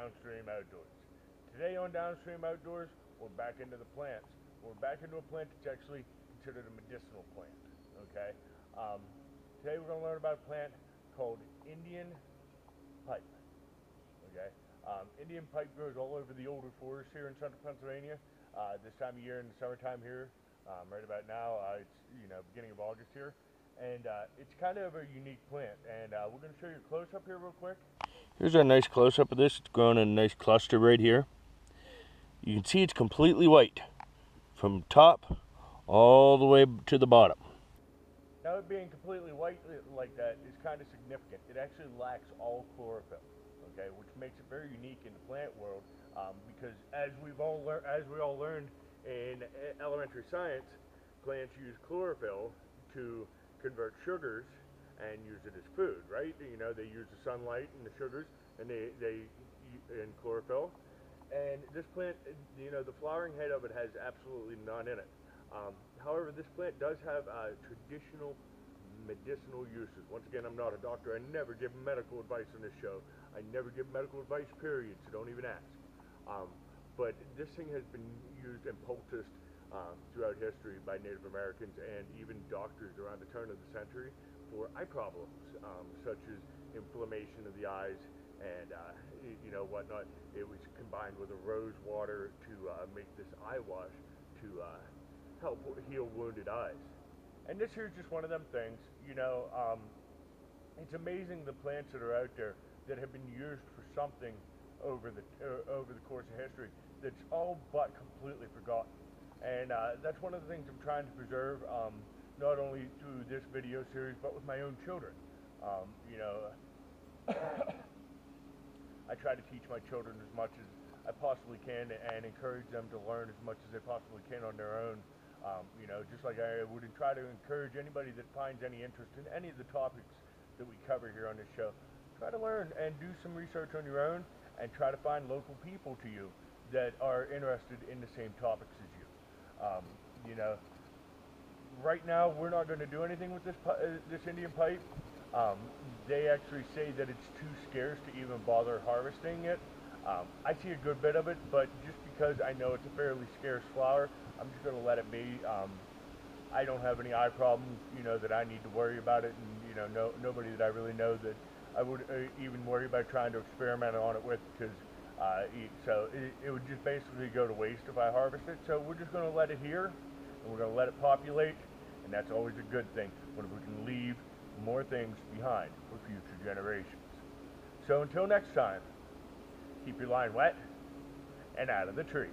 DownStream Outdoors. Today on DownStream Outdoors, we're back into the plants. We're back into a plant that's actually considered a medicinal plant. Okay. Today we're going to learn about a plant called Indian pipe. Okay. Indian pipe grows all over the older forests here in central Pennsylvania. This time of year in the summertime here, right about now, it's beginning of August here, and it's kind of a unique plant. And we're going to show you a close up here real quick. Here's a nice close up of this. It's growing in a nice cluster right here. You can see it's completely white from top all the way to the bottom. Now, it being completely white like that is kind of significant. It actually lacks all chlorophyll, okay, which makes it very unique in the plant world, because as we all learned in elementary science, plants use chlorophyll to convert sugars and use it as food, right? You know, they use the sunlight and the sugars, and they and chlorophyll. And this plant, the flowering head of it has absolutely none in it. However, this plant does have traditional medicinal uses. Once again, I'm not a doctor. I never give medical advice on this show. I never give medical advice, period, so don't even ask. But this thing has been used and poulticed throughout history by Native Americans and even doctors around the turn of the century for eye problems, such as inflammation of the eyes and whatnot. It was combined with a rose water to make this eye wash to help heal wounded eyes. And this here's just one of them things. It's amazing the plants that are out there that have been used for something over the course of history that's all but completely forgotten. And that's one of the things I'm trying to preserve, not only through this video series, but with my own children. I try to teach my children as much as I possibly can and encourage them to learn as much as they possibly can on their own. Just like I would try to encourage anybody that finds any interest in any of the topics that we cover here on this show. Try to learn and do some research on your own and try to find local people to you that are interested in the same topics as you. Right now we're not going to do anything with this Indian pipe. They actually say that it's too scarce to even bother harvesting it. I see a good bit of it, but just because I know it's a fairly scarce flower, I'm just going to let it be. I don't have any eye problems, that I need to worry about it, and nobody that I really know that I would even worry about trying to experiment on it with, because so it would just basically go to waste if I harvest it. So we're just going to let it here, and we're going to let it populate, and that's always a good thing when we can leave more things behind for future generations. So until next time, keep your line wet and out of the trees.